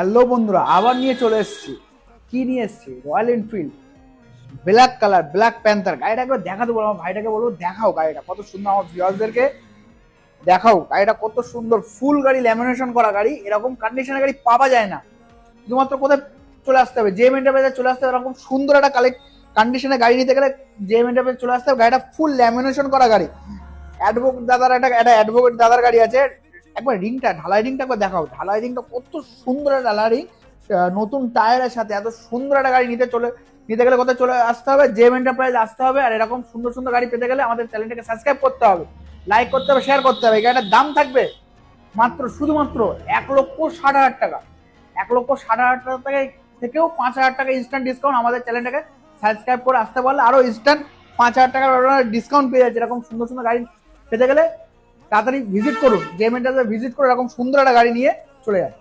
Hello বন্ধুরা, আবার নিয়ে চলে এসেছি। কি নিয়ে এসেছি? Royal Enfield black colour, black panther. গাড়িটা একবার দেখাতে বলবো, আমার ভাইটাকে বলবো দেখাও গাড়িটা কত সুন্দর, আমার ভিউয়ারদেরকে দেখাও গাড়িটা কত সুন্দর। ফুল গাড়ি, ল্যামিনেশন করা গাড়ি, এরকম কন্ডিশনের গাড়ি পাওয়া যায় না। শুধুমাত্র কোথায় চলে আসতে হবে, জেএম এন্টারপ্রাইজে চলে আসতে হবে। এরকম সুন্দর একটা কন্ডিশনে গাড়ি নিতে গেলে জেএম এন্টারপ্রাইজে চলে আসতে হবে। গাড়িটা ফুল ল্যামিনেশন করা গাড়ি। অ্যাডভোকেট দাদার একটা অ্যাডভোকেট দাদার গাড়ি আছে। একবার রিংটা, ঢালাই রিংটা একবার দেখাও। ঢালাই রিংটা কত সুন্দর একটা ঢালাই রিং, নতুন টায়ারের সাথে এত সুন্দর একটা গাড়ি নিতে গেলে কোথায় চলে আসতে হবে? জেএম এন্টারপ্রাইজ আসতে হবে। আর এরকম সুন্দর সুন্দর গাড়ি পেতে গেলে আমাদের চ্যানেলটাকে সাবস্ক্রাইব করতে হবে, লাইক করতে হবে, শেয়ার করতে হবে। এই গাড়িটার দাম থাকবে মাত্র শুধুমাত্র 1,60,000 টাকা। 1,60,000 টাকা থেকেও 5,000 টাকা ইনস্ট্যান্ট ডিসকাউন্ট। আমাদের চ্যানেলটাকে সাবস্ক্রাইব করে আসতে পারলে আরো ইনস্ট্যান্ট 5,000 টাকার ডিসকাউন্ট পেয়ে যাচ্ছে। এরকম সুন্দর সুন্দর গাড়ি পেতে গেলে তাড়াতাড়ি ভিজিট করুন, জেএম এন্টারপ্রাইজে ভিজিট করে এরকম সুন্দর একটা গাড়ি নিয়ে চলে যান।